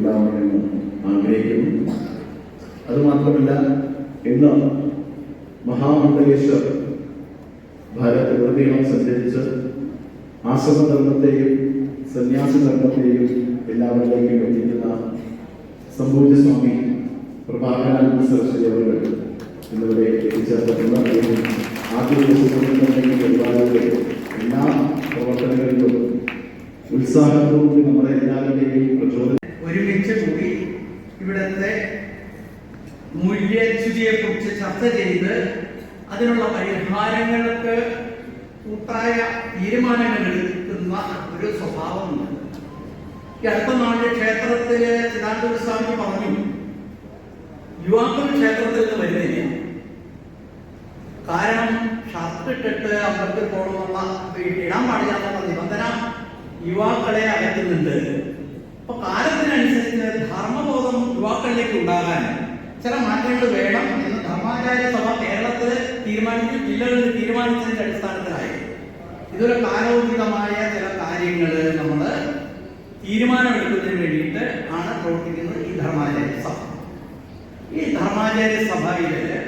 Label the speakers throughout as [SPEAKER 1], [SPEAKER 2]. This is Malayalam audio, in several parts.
[SPEAKER 1] ഉണ്ടാവണമെന്ന് ആഗ്രഹിക്കുന്നു. അതുമാത്രമല്ല, ഇന്ന് മഹാമണ്ഡലേശ്വർ ഭാരതത്തിലുടനീളം സഞ്ചരിച്ച് ആശ്രമധർമ്മത്തെയും സന്യാസധർമ്മത്തെയും എല്ലാവരിലേക്കും എത്തിക്കുന്ന സംഭൂജ സ്വാമി പ്രഭാകരാനന്ദ സരസ്വതി അവർ ഇന്നിവിടെ എത്തിച്ചേർന്നിട്ടുള്ള ആദ്യ ദിവസങ്ങളിൽ തന്നെ പരിപാടിയുടെ എല്ലാ പ്രവർത്തനങ്ങളിലും ഉത്സാഹത്തോടുകൂടി നമ്മളെ എല്ലാവരുടെയും പ്രചോദനം
[SPEAKER 2] ഒരുമിച്ച് കൂടി ഇവിടുത്തെ മൂല്യച്യുതിയെ കുറിച്ച് ചർച്ച ചെയ്ത് അതിനുള്ള പരിഹാരങ്ങൾക്ക് കൂട്ടായ തീരുമാനങ്ങൾ എടുക്കുന്ന ഒരു സ്വഭാവമുണ്ട്. ഈ അടുത്ത നാളിൽ ക്ഷേത്രത്തില് ചിദാനന്ദ സ്വാമി പറഞ്ഞു, യുവാക്കൾ ക്ഷേത്രത്തിൽ നിന്ന് വരുന്നില്ല. കാരണം ഷർട്ട് ഇട്ടിട്ട് അമ്പലത്തിൽ പോകണമെന്നുള്ള ഇടാൻ പാടില്ലാത്ത നിബന്ധന യുവാക്കളെ അകറ്റുന്നുണ്ട്. അപ്പൊ കാലത്തിനനുസരിച്ച് ധർമ്മബോധം യുവാക്കളിലേക്ക് ഉണ്ടാകാൻ ചില മാറ്റങ്ങൾ വേണം എന്ന് ധർമാചാര്യ സഭ കേരളത്തിൽ തീരുമാനിച്ചു, ജില്ലകളിൽ തീരുമാനിച്ചതിന്റെ അടിസ്ഥാനത്തിലായി ഇതൊരു കാലോചിതമായ ചില കാര്യങ്ങൾ നമ്മൾ തീരുമാനമെടുക്കുന്നതിന് വേണ്ടിയിട്ട് ആണ് പ്രവർത്തിക്കുന്നത് ഈ ധർമാചാര്യ സഭ. ഈ ധർമാചാര്യ സഭയില്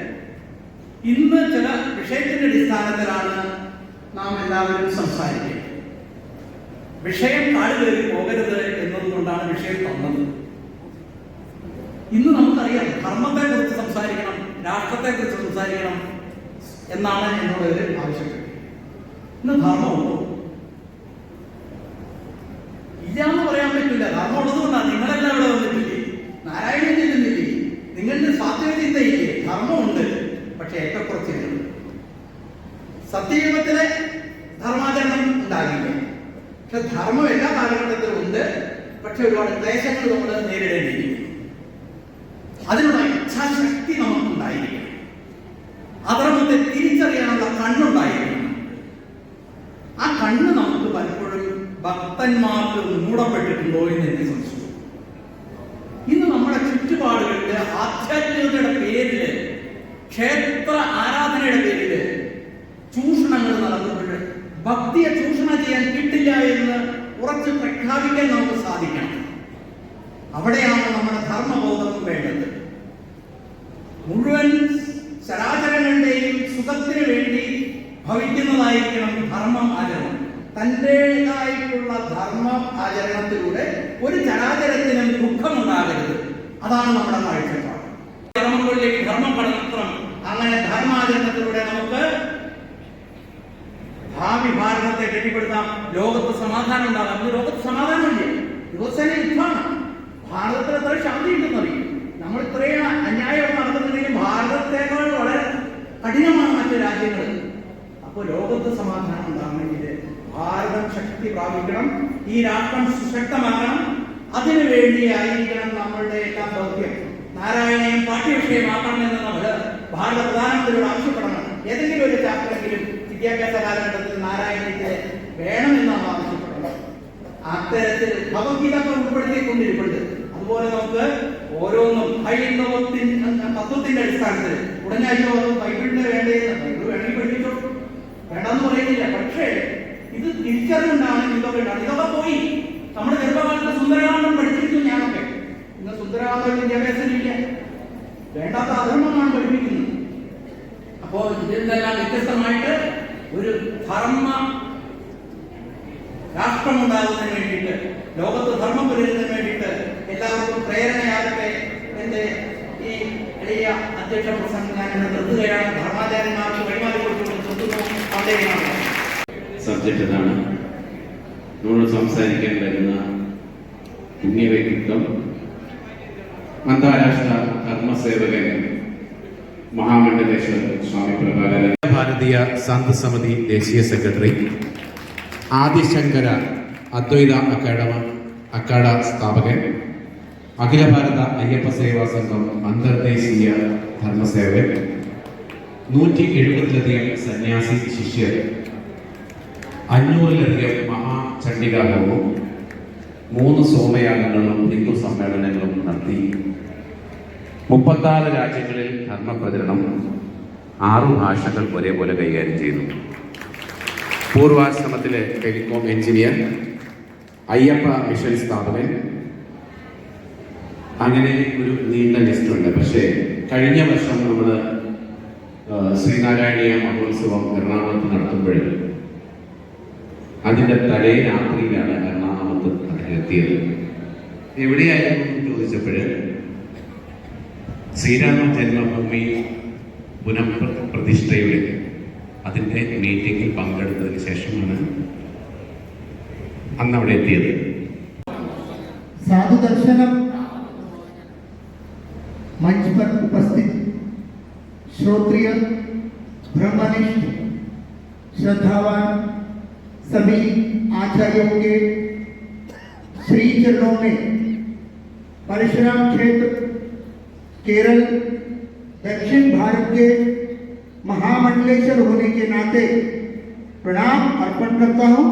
[SPEAKER 2] ഇന്ന് ചില വിഷയത്തിന്റെ അടിസ്ഥാനത്തിലാണ് നാം എല്ലാവരും സംസാരിക്കുന്നത്. വിഷയം കാടുകയറി പോകരുത് എന്നതുകൊണ്ടാണ് വിഷയം തന്നത്. ഇന്ന് നമുക്കറിയാം, ധർമ്മത്തെ കുറിച്ച് സംസാരിക്കണം, രാഷ്ട്രത്തെ കുറിച്ച് സംസാരിക്കണം എന്നാണ് എന്നോട് ആവശ്യപ്പെട്ടത്. ഇന്ന് ധർമ്മമുണ്ടോ? ഇല്ലാന്ന് പറയാൻ പറ്റില്ല. ധർമ്മം ഉള്ളതുകൊണ്ടാണ് നിങ്ങളെല്ലാം ഇവിടെ വന്നിട്ടില്ലേ, നാരായണൻ ചെല്ലുന്നില്ലേ, നിങ്ങളുടെ സ്വാത്യചിന്തയില്ലേ? ധർമ്മമുണ്ട്, പക്ഷെ ഏറ്റക്കുറച്ചില്ല. സത്യയുഗത്തിലെ ധർമാചരണം ഉണ്ടാകില്ല. പക്ഷെ ധർമ്മം എല്ലാ കാലഘട്ടത്തിലും ഉണ്ട്. പക്ഷെ ഒരുപാട് ക്ലേശങ്ങൾ നമ്മൾ നേരിടേണ്ടിയിരിക്കും. അതിനുള്ള ഇച്ഛാശക്തി നമുക്കുണ്ടായിരിക്കണം. അധർമ്മത്തെ തിരിച്ചറിയാനുള്ള കണ്ണുണ്ടായിരിക്കണം. ആ കണ്ണ് നമുക്ക് പലപ്പോഴും ഭക്തന്മാർക്ക് മൂടപ്പെട്ടിട്ടുണ്ടോ എന്ന് എനിക്ക് സംശയം. ഇന്ന് നമ്മുടെ ചുറ്റുപാടുകളില് ആധ്യാത്മികതയുടെ പേരില്, ക്ഷേത്ര ആരാധനയുടെ പേരില് ചൂഷണങ്ങൾ നടത്തുമ്പോൾ ഭക്തിയെ ചൂഷണം ചെയ്യാൻ കിട്ടില്ല എന്ന് ഉറച്ച് പ്രഖ്യാപിക്കാൻ നമുക്ക് സാധിക്കണം. അവിടെയാണ് നമ്മുടെ ധർമ്മബോധം വേണ്ടത്. മുഴുവൻ ചരാചരങ്ങളുടെയും സുഖത്തിന് വേണ്ടി ഭവിക്കുന്നതായിരിക്കണം ധർമ്മം ആചരണം. തൻ്റെതായിട്ടുള്ള ധർമ്മം ആചരണത്തിലൂടെ ഒരു ചരാചരത്തിനും ദുഃഖമുണ്ടാകരുത്. അതാണ് നമ്മുടെ കാഴ്ചപ്പാട്. ധർമ്മങ്ങളിലേക്ക് ധർമ്മം കടത്തണം. അങ്ങനെ ധർമാചരണത്തിലൂടെ നമുക്ക് ഭാവി ഭാരതത്തെ കെട്ടിപ്പടുത്താം. ലോകത്ത് സമാധാനം ഉണ്ടാകാം. ഇത് ലോകത്ത് സമാധാനമില്ല, ദിവസേന യുദ്ധമാണ്. ഭാരതത്തിൽ എത്ര ശാന്തി ഉണ്ടെന്നറിയും. നമ്മൾ ഇത്രയും അന്യായം നടക്കുന്നുണ്ടെങ്കിൽ ഭാരതത്തേക്കാൾ വളരെ കഠിനമാണ് മറ്റു രാജ്യങ്ങൾ. അപ്പോൾ ലോകത്ത് സമാധാനം ഉണ്ടാകണമെങ്കിൽ ഭാരതം ശക്തി പ്രാപിക്കണം, ഈ രാഷ്ട്രം സുശക്തമാക്കണം. അതിനു വേണ്ടിയായിരിക്കണം നമ്മളുടെ എല്ലാ ദൗത്യം. നാരായണയും പാഠ്യവിഷയമാക്കണമെന്ന് നമ്മൾ ഭാരത പ്രധാനമന്ത്രിയോട് ആവശ്യപ്പെടണം. ഏതെങ്കിലും ഒരു ചാപ്റ്ററെങ്കിലും വിദ്യാഭ്യാസ കാലഘട്ടത്തിൽ നാരായണീയത്തെ വേണമെന്ന് നമ്മൾ ആവശ്യപ്പെടണം. അത്തരത്തിൽ ഭഗവത്ഗീത ഉൾപ്പെടുത്തിക്കൊണ്ടിരിപ്പുണ്ട്. അതുപോലെ നമുക്ക് ഓരോന്നും തത്വത്തിന്റെ അടിസ്ഥാനത്തിൽ ഉടനായിട്ടോ ബൈബിളിന് വേണ്ടതെന്ന് ബൈബിൾ വേണമെങ്കിൽ പഠിപ്പിച്ചോ, വേണ്ടെന്ന് പറയുന്നില്ല. പക്ഷേ ഇത് തിരിച്ചറിവുണ്ടാണ്. ഇതൊക്കെ പോയി. നമ്മുടെ ചെറുപ്പകാലത്ത് സുന്ദരകാന്ഡം പഠിച്ചിരിക്കുന്നു ഞാനൊക്കെ. ഇന്ന് സുന്ദരകാന്ഡം വിദ്യാഭ്യാസമില്ല, വേണ്ടാത്ത അധർമ്മമാണ് പഠിപ്പിക്കുന്നത്. അപ്പോ ഇതിൽ നിന്നെല്ലാം വ്യത്യസ്തമായിട്ട് ഒരു ധർമ്മ രാഷ്ട്രമുണ്ടാകുന്നതിന് വേണ്ടിയിട്ട്, ലോകത്ത് ധർമ്മം പുലരുന്നതിന് വേണ്ടിയിട്ട് എല്ലാവർക്കും പ്രേരണയാകട്ടെ. എന്റെ ഈ എളിയ അധ്യക്ഷ പ്രസംഗം ഞാൻ നിർത്തുകയാണ്. ധർമാചാര്യന്മാർക്ക് വഴിമാറി കൊടുത്തുകൊണ്ട്
[SPEAKER 3] സബ്ജക്റ്റ് ഇതാണ്. നമ്മൾ സംസാരിക്കാൻ വരുന്ന പുണ്യ വ്യക്തിത്വം അന്താരാഷ്ട്ര ധർമ്മസേവകൻ മഹാമണ്ഡലേശ്വർ സ്വാമി പ്രഭാകരൻ,
[SPEAKER 4] ഭാരതീയ സന്ത് സമിതി ദേശീയ സെക്രട്ടറി, ആദിശങ്കര അദ്വൈത അക്കാഡ സ്ഥാപകൻ, അഖില ഭാരത അയ്യപ്പ സേവാ സംഘം അന്തർദേശീയ ധർമ്മസേവകൻ, 170-ലധികം സന്യാസി ശിഷ്യർ, 500-ലധികം മഹാചണ്ഡികാ ഹോമം, 3 സോമയാഗങ്ങളും ഹിന്ദു സമ്മേളനങ്ങളും നടത്തി. 36 രാജ്യങ്ങളിൽ ധർമ്മപ്രചരണം, 6 ഭാഷകൾ ഒരേപോലെ കൈകാര്യം ചെയ്യുന്നു. പൂർവാശ്രമത്തിലെ ടെലികോം എഞ്ചിനീയർ, അയ്യപ്പ മിഷൻ സ്ഥാപകൻ, അങ്ങനെ ഒരു നീണ്ട ലിസ്റ്റുണ്ട്. പക്ഷേ കഴിഞ്ഞ വർഷം നമ്മൾ ശ്രീനാരായണീയ മഹോത്സവം എറണാകുളത്ത് നടത്തുമ്പോൾ അതിൻ്റെ തലേ രാത്രിയിലാണ് എറണാകുളത്ത് അദ്ദേഹം എത്തിയത്. എവിടെയായിരുന്നു എന്ന് ചോദിച്ചപ്പോൾ ശ്രീരാമ ജന്മഭൂമി പുനഃപ്രതിഷ്ഠയുടെ അതിൻ്റെ മീറ്റിംഗിൽ പങ്കെടുത്തതിന് ശേഷമാണ് അന്ന് അവിടെ എത്തിയത്.
[SPEAKER 5] साधु दर्शनम मंच पर उपस्थित श्रोत्रिय ब्रह्मनिष्ठ श्रद्धावान सभी आचार्यों के श्री चरणों में परशुराम क्षेत्र केरल दक्षिण भारत के महामंडलेश्वर होने के नाते प्रणाम अर्पण करता हूं।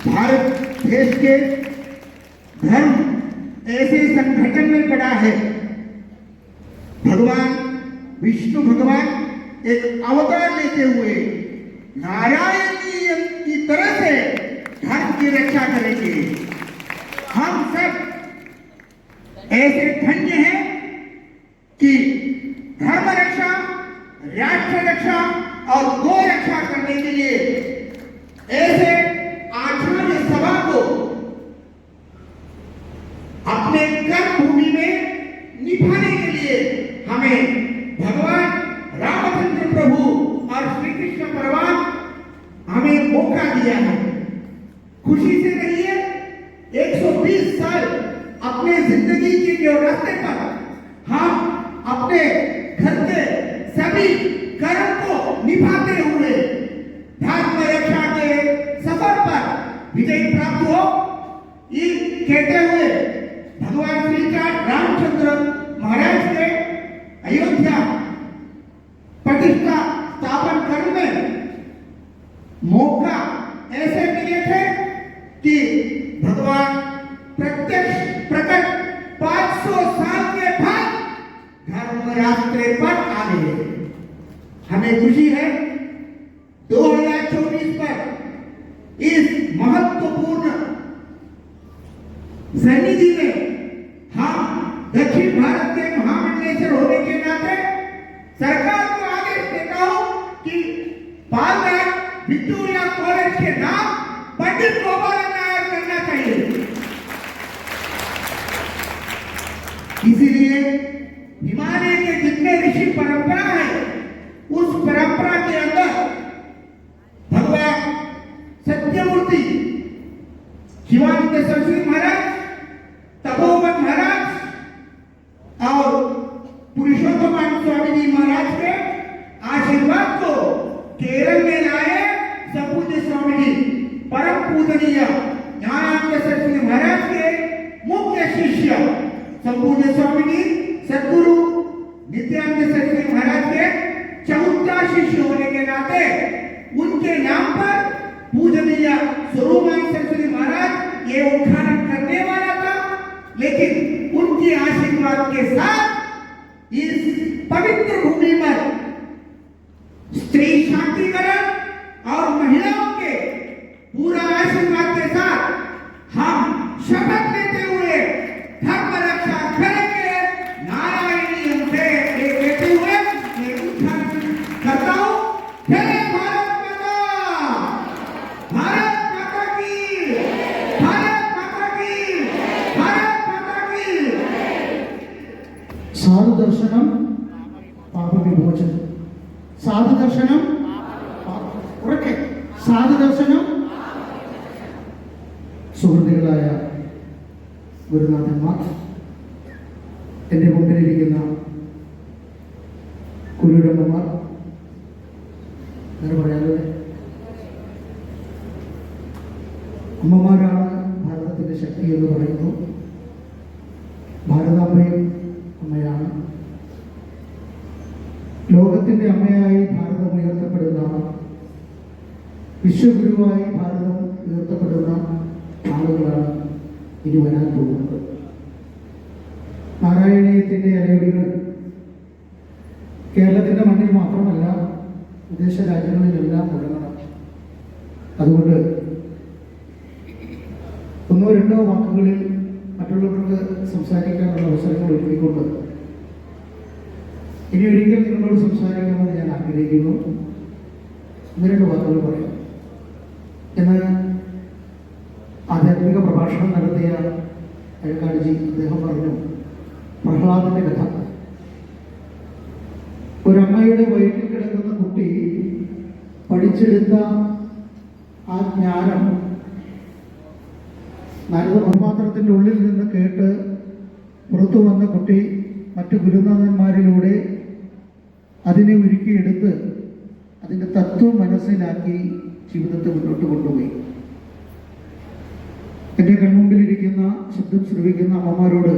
[SPEAKER 5] भारत देश के धर्म ऐसे संगठन में पड़ा है। भगवान विष्णु भगवान एक अवतार लेते हुए नारायण की तरह से धर्म की रक्षा करेंगे। हम सब ऐसे धन्य हैं कि धर्म रक्षा, राष्ट्र रक्षा और गो रक्षा करने के लिए ऐसे आचार्य सभा को अपने कर्म भूमि में निभाने के लिए हमें भगवान रामचंद्र प्रभु और श्री कृष्ण परमात्मा हमें मौका दिया है। खुशी से रहिए। 120 साल अपने जिंदगी के जो रास्ते पर हम अपने घर के सभी कर्म को निभाते हुए धर्म रक्षा के सफर पर विजय प्राप्त हो, ये कहते हुए भगवान श्री रामचंद्र महाराज के अयोध्या प्रतिष्ठा स्थापन करने में मौका ऐसे मिले थे कि भगवान प्रत्यक्ष प्रकट 500 साल के बाद धर्म रास्ते पर आ गए। हमें खुशी है 2024 पर इस महत्वपूर्ण सन्निधि में हम दक्षिण भारत के महामंडलेश्वर होने के नाते सरकार को आदेश देता हूं कि पालघर विक्टोरिया कॉलेज के नाम पंडित गोपाल नायर करना चाहिए। इसीलिए हिमालय के जितने ऋषि परंपरा है उस परंपरा के अंदर भगवान सत्यमूर्ति शिवानंद सरस्वती महाराज, तपोवन महाराज और पुरुषोत्तम स्वामी जी महाराज के आशीर्वाद को केरल में लाए सपूज्य स्वामी जी परम पूजनीय ज्ञानानंद सरस्वती महाराज के मुख्य शिष्य सपूज्य स्वामी जी सद्गुरु नित्यानंद सरस्वती महाराज के चौथा शिष्य होने के नाते उनके नाम पर पूजनीय स्वरूपानंद सरस्वती महाराज ये उद्घाटन करने वाला था, लेकिन उनके आशीर्वाद के साथ इस पवित्र भूमि पर स्त्री शांतिकरण और महिलाओं के पूरा आशीर्वाद के साथ हम शपथ लेते हुए धर्म रक्षा करेंगे। नारायणी हमसे ये कहते हुए मैं उद्घाटन करता हूँ। जय भारत माता, भारत माता की, भारत माता की, भारत माता की।
[SPEAKER 6] साधु दर्शनम पाप विमोचन, साधु दर्शनम साधु दर्शനം സുഹൃത്തുക്കളായ ഗുരുനാഥന്മാർ, എൻ്റെ മുമ്പിലിരിക്കുന്ന കുരുടമ്മമാർ, അങ്ങനെ പറയാതെ അമ്മമാരാണ് ഭാരതത്തിൻ്റെ ശക്തി എന്ന് പറയുന്നു. ഭാരതാംബയും അമ്മയാണ്. ലോകത്തിൻ്റെ അമ്മയായി ഭാരതം ഉയർത്തപ്പെടുന്ന, വിശ്വഗുരുവായി ഭാരതം ഉയർത്തപ്പെടുന്ന ആളുകളാണ് ഇനി വരാൻ പോകുന്നത്. നാരായണീയത്തിൻ്റെ അലയൊലികൾ കേരളത്തിൻ്റെ മണ്ണിൽ മാത്രമല്ല വിദേശ രാജ്യങ്ങളിലെല്ലാം മുഴങ്ങണം. അതുകൊണ്ട് ഒന്നോ രണ്ടോ വാക്കുകളിൽ മറ്റുള്ളവർക്ക് സംസാരിക്കാനുള്ള അവസരങ്ങൾ ഒരുക്കിക്കൊണ്ട് ഇനി ഒരിക്കൽ നിങ്ങളോട് സംസാരിക്കണമെന്ന് ഞാൻ ആഗ്രഹിക്കുന്നു. ഒന്ന് രണ്ട് വാക്കുകൾ പറയാം. എന്നാൽ ആധ്യാത്മിക പ്രഭാഷണം നടത്തിയ അഴക്കാട്ജി അദ്ദേഹം പറഞ്ഞു പ്രഹ്ലാദന്റെ കഥ. ഒരമ്മയുടെ വയറ്റിൽ കിടക്കുന്ന കുട്ടി പഠിച്ചെടുത്ത ആ ജ്ഞാനം നാരദ മഹാപാത്രത്തിൻ്റെ ഉള്ളിൽ നിന്ന് കേട്ട് പുറത്തു വന്ന കുട്ടി മറ്റു ഗുരുനാഥന്മാരിലൂടെ അതിനെ ഒരുക്കിയെടുത്ത് അതിൻ്റെ തത്വം മനസ്സിലാക്കി ജീവിതത്തെ മുന്നോട്ട് കൊണ്ടുപോയി. എൻ്റെ കൺമുമ്പിലിരിക്കുന്ന ശബ്ദം ശ്രവിക്കുന്ന അമ്മമാരോട്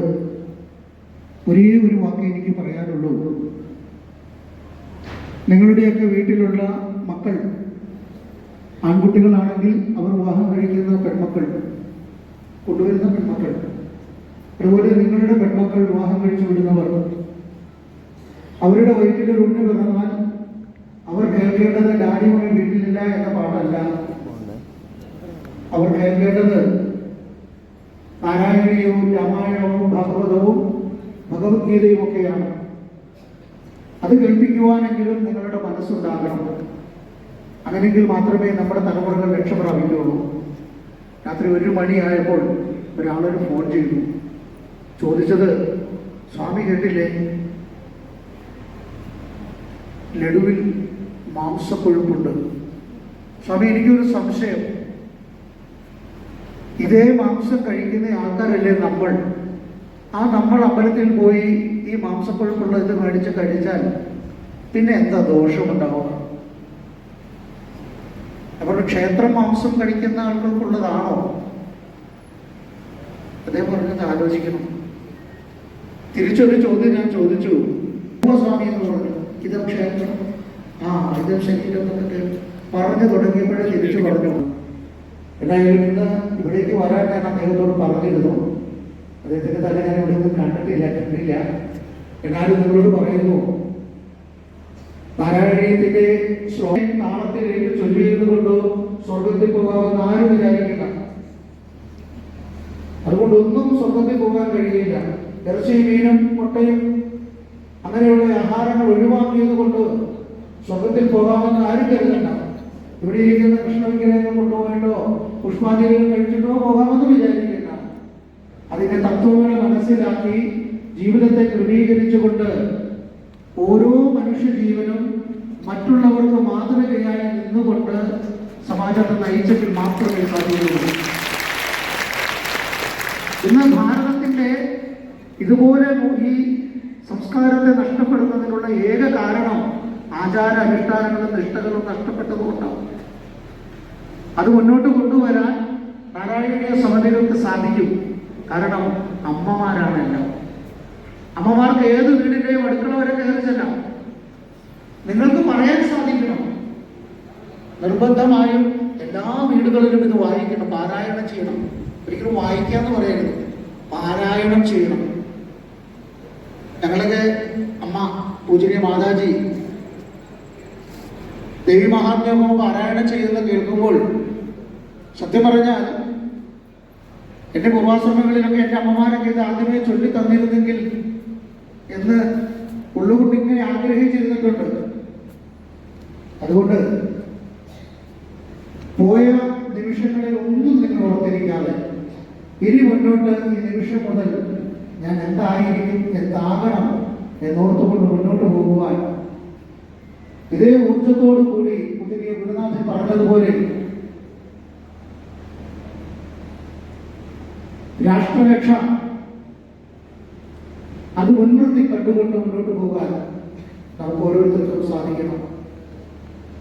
[SPEAKER 6] ഒരേ ഒരു വാക്ക് എനിക്ക് പറയാനുള്ളൂ. നിങ്ങളുടെയൊക്കെ വീട്ടിലുള്ള മക്കൾ ആൺകുട്ടികളാണെങ്കിൽ അവർ വിവാഹം കഴിക്കുന്ന പെൺമക്കൾ, കൊണ്ടുവരുന്ന പെൺമക്കൾ, അതുപോലെ നിങ്ങളുടെ പെൺമക്കൾ വിവാഹം കഴിച്ചു വിടുന്നവർ, അവരുടെ വയറ്റിൽ ഉണ്ണി പിറന്നാൽ അവർ കേൾക്കേണ്ടത് ഡാഡിമണി വീട്ടിലില്ല എന്ന പാടല്ല. അവർ കേൾക്കേണ്ടത് നാരായണീയവും രാമായണവും ഭാഗവതവും ഭഗവത്ഗീതയും ഒക്കെയാണ്. അത് കേൾപ്പിക്കുവാനെങ്കിലും നിങ്ങളുടെ മനസ്സുണ്ടാകണം. അങ്ങനെയെങ്കിൽ മാത്രമേ നമ്മുടെ തലമുറകൾ രക്ഷപ്രാപിക്കുകയുള്ളൂ. രാത്രി 1 മണിയായപ്പോൾ ഒരാളൊരു ഫോൺ ചെയ്തു. ചോദിച്ചത്, സ്വാമി കേട്ടില്ലേ, ലഡുവിൽ മാംസക്കൊഴുപ്പുണ്ട്. സ്വാമി, എനിക്കൊരു സംശയം, ഇതേ മാംസം കഴിക്കുന്ന ആൾക്കാരല്ലേ നമ്മൾ? നമ്മൾ അമ്പലത്തിൽ പോയി ഈ മാംസക്കൊഴുപ്പുള്ള ഇത് മേടിച്ച് കഴിച്ചാൽ പിന്നെ എന്താ ദോഷമുണ്ടാവുക? അവരുടെ ക്ഷേത്രം മാംസം കഴിക്കുന്ന ആൾക്കാർക്കുള്ളതാണോ? അദ്ദേഹം പറഞ്ഞത് ആലോചിക്കണം. തിരിച്ചൊരു ചോദ്യം ഞാൻ ചോദിച്ചു. സ്വാമി എന്ന് പറഞ്ഞു, ഇത് ക്ഷേത്രം, ഇത് ശരീരം എന്നൊക്കെ പറഞ്ഞു തുടങ്ങിയപ്പോഴേ തിരിച്ചു പറഞ്ഞു. എന്തായാലും ഇന്ന് ഇവിടേക്ക് വരാൻ ഞാൻ അദ്ദേഹത്തോട് പറഞ്ഞിരുന്നു. അദ്ദേഹത്തിൻ്റെ തല ഞാൻ ഇവിടെ ഒന്നും കണ്ടില്ല. എന്നാലും നിങ്ങളോട് പറയുന്നു, നാരായണീയത്തിന്റെ താളത്തിലേക്ക് ചൊല്ലിയത് കൊണ്ട് സ്വർഗത്തിൽ പോകാമെന്ന് ആരും വിചാരിക്കില്ല. അതുകൊണ്ടൊന്നും സ്വർഗത്തിൽ പോകാൻ കഴിയില്ല. ഇറച്ചി, മീനും മുട്ടയും അങ്ങനെയുള്ള ആഹാരങ്ങൾ ഒഴിവാക്കിയത് കൊണ്ട് സ്വർഗത്തിൽ പോകാമെന്ന് ആരും കരുതണ്ട. ഇവിടെ ഇരിക്കുന്ന കൃഷ്ണവിഗ്രഹങ്ങൾ കൊണ്ടുപോയിട്ടോ പുഷ്പാഞ്ജലികൾ കഴിച്ചിട്ടോ പോകാമെന്ന് വിചാരിക്കില്ല. അതിന്റെ തത്വങ്ങളെ മനസ്സിലാക്കി ജീവിതത്തെ ക്രമീകരിച്ചുകൊണ്ട് ഓരോ മനുഷ്യജീവനും മറ്റുള്ളവർക്ക് മാതൃകയായി നിന്നുകൊണ്ട് സമാജത്തെ നയിച്ചെങ്കിൽ മാത്രമേ സാധിക്കുകയുള്ളൂ. ഇന്ന് ഭാരതത്തിന്റെ ഇതുപോലെ ഈ സംസ്കാരത്തെ നഷ്ടപ്പെടുന്നതിനുള്ള ഏക കാരണം ആചാര അനുഷ്ഠാനങ്ങളും നിഷ്ഠകളും നഷ്ടപ്പെട്ടതുകൊണ്ടാണ്. അത് മുന്നോട്ട് കൊണ്ടുവരാൻ നാരായണീയ സമിതികൾക്ക് സാധിക്കും. കാരണം അമ്മമാരാണെല്ലാം. അമ്മമാർക്ക് ഏത് വീടിന്റെയും അടുക്കള വരെ കയറി ചെല്ലാം. നിങ്ങൾക്ക് പറയാൻ സാധിക്കണം. നിർബന്ധമായും എല്ലാ വീടുകളിലും ഇത് വായിക്കണം, പാരായണം ചെയ്യണം. ഒരിക്കലും വായിക്കാന്ന് പറയരുത്, പാരായണം ചെയ്യണം. ഞങ്ങളൊക്കെ അമ്മ പൂജനീയ മാതാജി ദേവി മഹാത്മ്യമോ പാരായണം ചെയ്യുന്ന കേൾക്കുമ്പോൾ സത്യം പറഞ്ഞാൽ എൻ്റെ പൂർവാശ്രമങ്ങളിലൊക്കെ എൻ്റെ അമ്മമാരൊക്കെ ഇത് ആദ്യമേ ചൊല്ലി തന്നിരുന്നെങ്കിൽ എന്ന് ഉള്ളുകൊണ്ട് ഇങ്ങനെ ആഗ്രഹിച്ചിരുന്നിട്ടുണ്ട്. അതുകൊണ്ട് പോയ നിമിഷങ്ങളിൽ ഒന്നും നിങ്ങൾ ഓർത്തിരിക്കാതെ ഇനി മുന്നോട്ട് ഈ നിമിഷം മുതൽ ഞാൻ എന്തായിരിക്കും, എന്താകണം എന്നോർത്തുകൊണ്ട് മുന്നോട്ട് പോകുവാൻ ഇതേ ഊർജത്തോടു കൂടി പുതിയ ഗുരുനാഥൻ പറഞ്ഞതുപോലെ രാഷ്ട്രരക്ഷ അത് മുൻനിർത്തി കണ്ടുകൊണ്ട് മുന്നോട്ട് പോകാൻ നമുക്ക് ഓരോരുത്തർക്കും സാധിക്കണം.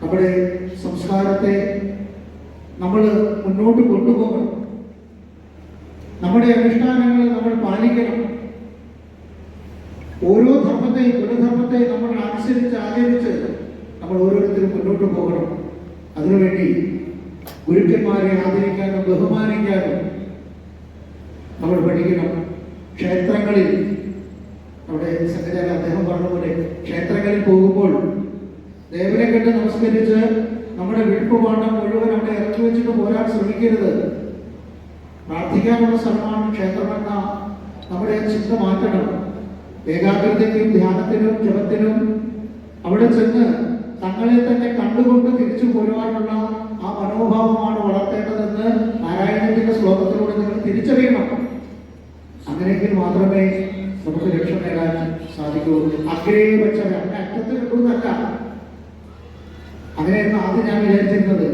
[SPEAKER 6] നമ്മുടെ സംസ്കാരത്തെ നമ്മൾ മുന്നോട്ട് കൊണ്ടുപോകണം. നമ്മുടെ അനുഷ്ഠാനങ്ങളെ നമ്മൾ പാലിക്കണം. ഓരോ ധർമ്മത്തെയും കുലധർമ്മത്തെയും നമ്മൾ അനുസരിച്ച് ആചരിച്ച് നമ്മൾ ഓരോരുത്തരും മുന്നോട്ട് പോകണം. അതിനുവേണ്ടി ഗുരുക്കന്മാരെ ആദരിക്കാനും ബഹുമാനിക്കാനും നമ്മൾ പഠിക്കണം. ക്ഷേത്രങ്ങളിൽ അവിടെ സംഘചാര അദ്ദേഹം പറഞ്ഞതുപോലെ ക്ഷേത്രങ്ങളിൽ പോകുമ്പോൾ ദേവനെ കണ്ട് നമസ്കരിച്ച് നമ്മുടെ വിഴുപ്പുപാണ്ഡം മുഴുവൻ അവിടെ ഇറക്കി വെച്ചിട്ട് പോരാൻ ശ്രമിക്കരുത്. പ്രാർത്ഥിക്കാനുള്ള സ്ഥലമാണ് ക്ഷേത്രമെന്ന നമ്മൾ നമ്മുടെ ചിന്ത മാറ്റണം. ഏകാഗ്രതയ്ക്കും ധ്യാനത്തിനും ജപത്തിനും അവിടെ ചെന്ന് തങ്ങളെ തന്നെ കണ്ടുകൊണ്ട് തിരിച്ചു പോരുവാനുള്ള ആ മനോഭാവമാണ് വളർത്തേണ്ടതെന്ന് നാരായണത്തിന്റെ ശ്ലോകത്തിലൂടെ നിങ്ങൾ തിരിച്ചറിയണം. അങ്ങനെയെങ്കിൽ മാത്രമേ നമുക്ക് രക്ഷ നേടാൻ സാധിക്കൂ. അഗ്രേ വെച്ചവർ അങ്ങനെ അറ്റത്ത് കിട്ടുന്നതല്ല. അങ്ങനെയായിരുന്നു ആദ്യം ഞാൻ വിചാരിച്ചിരുന്നത്.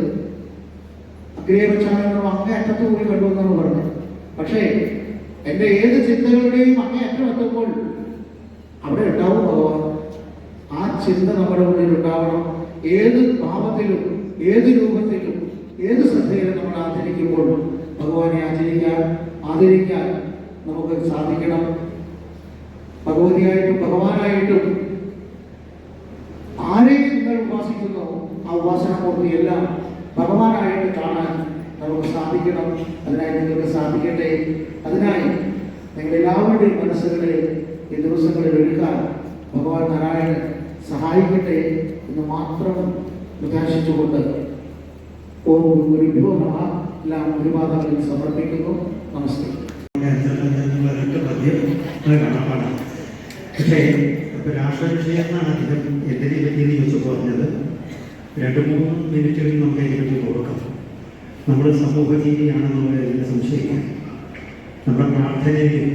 [SPEAKER 6] അഗ്രേ വെച്ചാലും അങ്ങേ അറ്റത്ത് കൂടി കണ്ടുവെന്നാണ് പറഞ്ഞത്. പക്ഷേ എൻ്റെ ഏത് ചിന്തകളുടെയും അങ്ങേ അറ്റം എത്തുമ്പോൾ അവിടെ ഉണ്ടാവും ഭഗവാൻ. ആ ചിന്ത നമ്മുടെ ഉള്ളിൽ ഉണ്ടാവണം. ഏത് ഭാവത്തിലും ഏത് രൂപത്തിലും ഏത് ശ്രദ്ധയിലും നമ്മൾ ആചരിക്കുമ്പോൾ ഭഗവാനെ ആദരിക്കാൻ നമുക്ക് സാധിക്കണം. ഭഗവതിയായിട്ടും ഭഗവാനായിട്ടും ആരെയും നിങ്ങൾ ഉപാസിക്കുന്നു ആ ഉപാസനമൂർത്തിയെല്ലാം ഭഗവാനായിട്ട് കാണാൻ നമുക്ക് സാധിക്കണം. അതിനായി നിങ്ങൾക്ക് സാധിക്കട്ടെ. അതിനായി നിങ്ങളെല്ലാവരുടെയും മനസ്സുകളെ ഈ ദിവസങ്ങളിൽ ഒരുക്കാൻ ഭഗവാൻ നാരായണൻ സഹായിക്കട്ടെ എന്ന് മാത്രം പ്രകാശിച്ചുകൊണ്ട് ഓം ഗുരുഭ്യോ നമഃ എല്ലാം ഗുരുപാദങ്ങളിൽ സമർപ്പിക്കുന്നു. നമസ്തേ.
[SPEAKER 7] കാണാപ്പാടാണ്. പക്ഷേ ഇപ്പോൾ രാഷ്ട്ര വിഷയമാണ് അധികം എന്തിനെ പറ്റിയെന്ന് ചോദിച്ചു പറഞ്ഞത്. 2-3 മിനിറ്റുകൾ നമുക്ക് അതിനെപ്പറ്റി കൊടുക്കാം. നമ്മുടെ സമൂഹ ജീവിയാണെന്നുള്ള സംശയിക്കാം. നമ്മുടെ പ്രാർത്ഥനയിൽ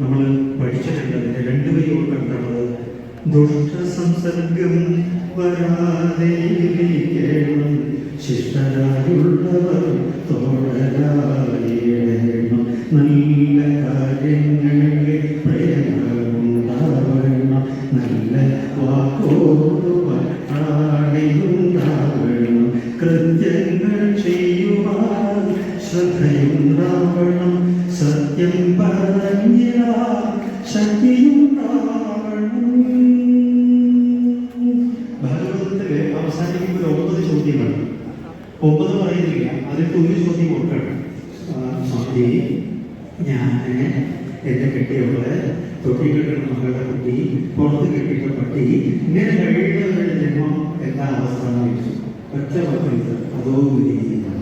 [SPEAKER 7] നമ്മൾ പഠിച്ചിട്ടുണ്ട്. അതിൻ്റെ 2 വരി ഓർക്കേണ്ടത് ദുഷ്ടസംസർഗം വരാതെയിരിക്കണം, ശിഷ്ടരായുള്ളവർ തോഴരായിടണം, നല്ല കാര്യങ്ങളിൽ പ്രേമമുണ്ടാവണം, നല്ല വാക്കോട് പട്ടാടിയുണ്ടാവണം, കൃത്യങ്ങൾ ചെയ്യുവാൻ ശ്രദ്ധയുണ്ടാവണം, സത്യം പറഞ്ഞാൽ ശക്തിയുണ്ടാവണം. ഭാഗവതത്തില് അവസാനിക്കുമ്പോൾ 9 ചോദ്യമാണ്. 9 പറയുന്നില്ല, അതിൽ 1 ചോദ്യം കൊടുക്കണം. സ്വാമി, ഞാൻ എന്നെ കെട്ടിയവള്, തൊട്ടിക്കിട്ടുന്ന മകളുടെ കുട്ടി, പുറത്ത് കെട്ടിട്ട പട്ടി, ഇങ്ങനെ കഴിയുന്നവരുടെ ജന്മം എന്താ അവസ്ഥ എന്ന് ചോദിച്ചു. ഒറ്റ പദ്ധതി അതോ വിധിക്കുന്നു.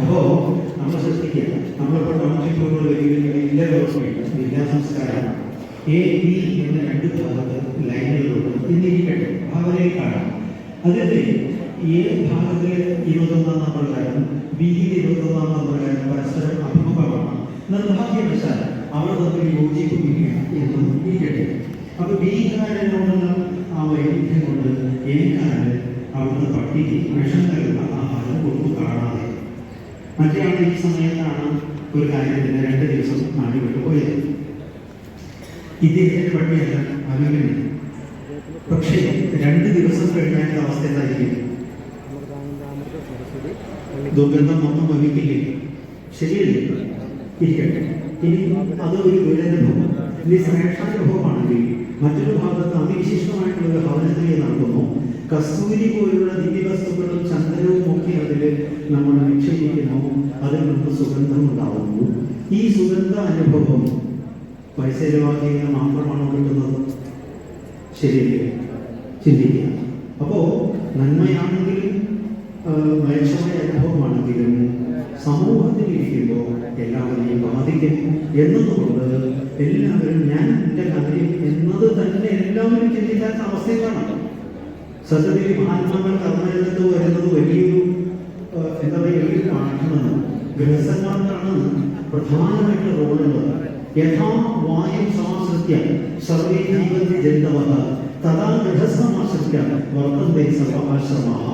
[SPEAKER 7] അപ്പോ നമ്മൾ ശ്രദ്ധിക്കുക. നമ്മളിപ്പോൾ ടൗൺഷിപ്പുകൾ വലിയ വലിയ വ്യവസ്ഥയുണ്ട്, വിദ്യാസംസ്കാരമാണ്. A, B എന്ന 2 ഭാഗത്ത് ലൈനുകളുണ്ട്. എന്നിരിക്കട്ടെ, ഭാവനയിൽ കാണാം. അതിന്റെ A ഭാഗത്തിലെ 21-ാം നമ്പറുകാരൻ, ബിയിൽ 21-ാം നമ്പറുകാരൻ പരസ്പരം അഭിമുഖമാണ്. നിർഭാഗ്യവശാൽ അവർ തമ്മിൽ യോജിപ്പില്ല എന്നും ഇരിക്കട്ടെ. അപ്പൊ ബികാരനോടുള്ള ആ വൈരുദ്ധ്യം കൊണ്ട് എക്കാരൻ അവിടുത്തെ പട്ടിക്ക് വിഷം കലർന്ന ആഹാരം കൊടുത്തു കാണാതെ. മറ്റേ ആൾ ഈ സമയത്താണ് ഒരു കാര്യത്തിന് 2 ദിവസം നാടി വിട്ടു പോയത്. ഇദ്ദേഹത്തിന്റെ പട്ടിയല്ല, അങ്ങനെ. പക്ഷേ 2 ദിവസം കഴിഞ്ഞാൽ അവസ്ഥ എന്തായിരിക്കും? ദുർഗന്ധം ഒന്നും വഹിക്കില്ലേ? ശരിയല്ലേ? ഇരിക്കട്ടെ. ഇനി അതൊരു ദുരനുഭവം. ഇനി ശ്രേഷ്ഠാനുഭവമാണെങ്കിൽ മറ്റൊരു ഭാഗത്ത് അതിവിശിഷ്ടമായിട്ടുള്ള ഒരു ഹവനക്രിയ നടക്കുന്നു. കസ്തൂരി പോലുള്ള ദിവ്യവസ്തുക്കളും ചന്ദനവും ഒക്കെ അതിൽ നമ്മൾ നിക്ഷേപിക്കുന്നു. അതിൽ നിന്ന് സുഗന്ധം ഉണ്ടാവുന്നു. ഈ സുഗന്ധ അനുഭവം പൈസ ചെലവാക്കിയാൽ മാത്രമാണോ കിട്ടുന്നത്? ശരിയല്ലേ? ചിന്തിക്കുക. അപ്പോൾ നന്മയാണെങ്കിലും മ്ലേച്ഛമായ അനുഭവമാണെങ്കിലും സമൂഹത്തിൽ ഇരിക്കുമ്പോൾ എല്ലാവരെയും ബാധിക്കും എന്നതുകൊണ്ട് എല്ലാവരും ഞാൻ എൻ്റെ കാര്യം എന്നത് തന്നെ എല്ലാവരും ചിന്തിക്കാത്ത അവസ്ഥയിലാണ്. സത്യത്തിൽ മഹാത്മാക്കൾ കർമ്മരംഗത്ത് വരുന്നത് വലിയൊരു എന്താ പറയുക, വലിയൊരു പാഠമാണ്. ഗൃഹസ്ഥന്മാർക്കാണ് പ്രധാനമായിട്ട് റോളുള്ളത്. യഥാ വായം സമാശ്രിത്യ സർവേ ജീവന്തി ജന്തവഃ തഥാ ഗൃഹസ്ഥമാശ്രിത്യ വർത്തന്തെ സർവ്വാശ്രമാഃ.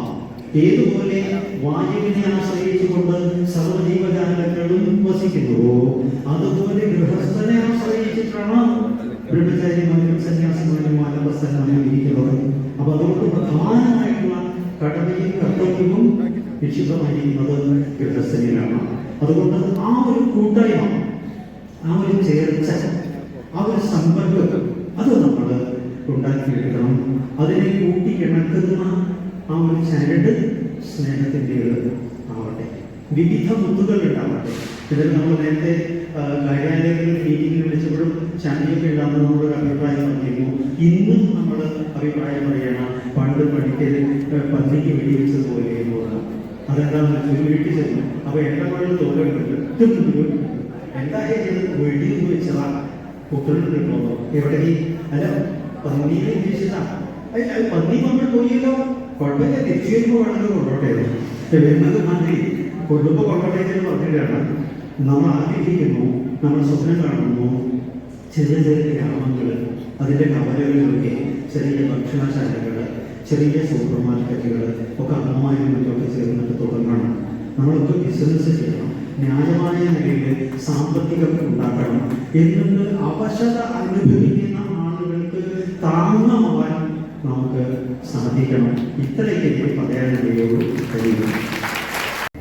[SPEAKER 7] ഏതുപോലെ വായുവിനെ ആശ്രയിച്ചുകൊണ്ട് സർവ്വജീവജാലങ്ങളും വസിക്കുന്നുവോ അതുപോലെ ഗൃഹസ്ഥനെ ആശ്രയിച്ചിട്ടാണ് ബ്രഹ്മചാരിമാരും സന്യാസിമാരും മാനവസ്ഥന്മാരും ഇരിക്കുന്നത്. അപ്പൊ അതുകൊണ്ട് പ്രധാനമായിട്ടുള്ള കടമയും കർത്തവ്യവും നിക്ഷിപ്തമായിരിക്കുന്നത് ഗൃഹസ്ഥനിലാണ്. അതുകൊണ്ട് ആ ഒരു കൂട്ടായ്മ, ആ ഒരു ചേർച്ച, ആ ഒരു സമ്പർക്കം അത് നമ്മൾ ഉണ്ടാക്കിയെടുക്കണം. അതിനെ കൂട്ടിക്കിണക്കുന്ന ആ ഒരു ചരട് സ്നേഹത്തിൻ്റെത് ആവട്ടെ. വിവിധ മുത്തുകൾ ഉണ്ടാവട്ടെ. ഇതിൽ നമ്മൾ നേരത്തെ കാര്യാലയങ്ങളിൽ മീറ്റിംഗിൽ വിളിച്ചപ്പോഴും ശാന്തിയൊക്കെ ഉണ്ടാകുന്ന നമ്മളൊരു അഭിപ്രായം പറഞ്ഞിരുന്നു. ഇന്നും നമ്മൾ അഭിപ്രായം പറയണം, പണ്ട് പഠിക്കൽ പന്നിക്ക് വെടിവെച്ചതുപോലെ എന്ന് പറഞ്ഞു. അതെന്താണെന്ന് വെച്ചാൽ ഒരു വീട്ടിൽ ചെന്നു. അപ്പൊ എന്റെ മകളിൽ തോന്നുന്നുണ്ട് എന്തായാലും വെടിവെച്ചത് കുട്ടികളുണ്ടോ എവിടെ അല്ല പന്നിയെ ഉദ്ദേശിച്ചാ അത് പന്നി നമ്മൾ പോയല്ലോ കുഴപ്പമില്ല തിരിച്ചു വരുമ്പോൾ വേണമെങ്കിൽ കൊണ്ടോട്ടെ വരുന്നത് മന്ത്രി കൊണ്ടുമ്പോൾ കൊണ്ടോട്ടെ എന്ന് പറഞ്ഞിട്ടാണ് നമ്മൾ ആഗ്രഹിക്കുന്നു നമ്മൾ സ്വപ്നം കാണുന്നു ചെറിയ ചെറിയ ഗ്രാമങ്ങൾ അതിൻ്റെ കവലകളിലൊക്കെ ചെറിയ ഭക്ഷണശാലകൾ ചെറിയ സൂപ്പർ മാർക്കറ്റുകൾ ഒക്കെ അമ്മമാരും മറ്റൊക്കെ ചേർന്നിട്ട് തുടങ്ങണം. നമ്മളൊക്കെ ബിസിനസ് ചെയ്യണം, ന്യായമായ നിലയിൽ സാമ്പത്തികം ഉണ്ടാക്കണം, എന്നിട്ട് അവശത അനുഭവിക്കുന്ന ആളുകൾക്ക് താങ്ങാവാൻ നമുക്ക് സാധിക്കണം. ഇത്രയൊക്കെ എനിക്ക് പറയാനുള്ളൂ കഴിയും.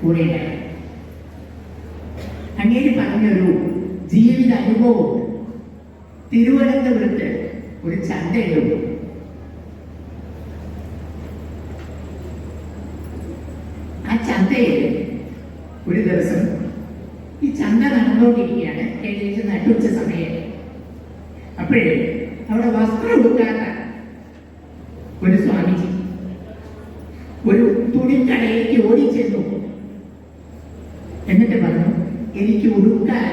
[SPEAKER 8] കൂടെ അങ്ങേര് പറഞ്ഞൊരു ജീവിത അനുഭവം. തിരുവനന്തപുരത്ത് ഒരു ചന്തയുണ്ട്. ആ ചന്തയിൽ ഒരു ദിവസം ഈ ചന്ത നടന്നുകൊണ്ടിരിക്കുകയാണ്. ഏകദേശം നട്ടുച്ച സമയം. അപ്പോഴേ അവിടെ വസ്ത്രം ഉടുക്കാത്ത ഒരു സ്വാമിജി ഒരു തുണിക്കടയിലേക്ക് ഓടിച്ചെന്നു. എന്നിട്ട് പറഞ്ഞു, എനിക്ക് ഉടുക്കാൻ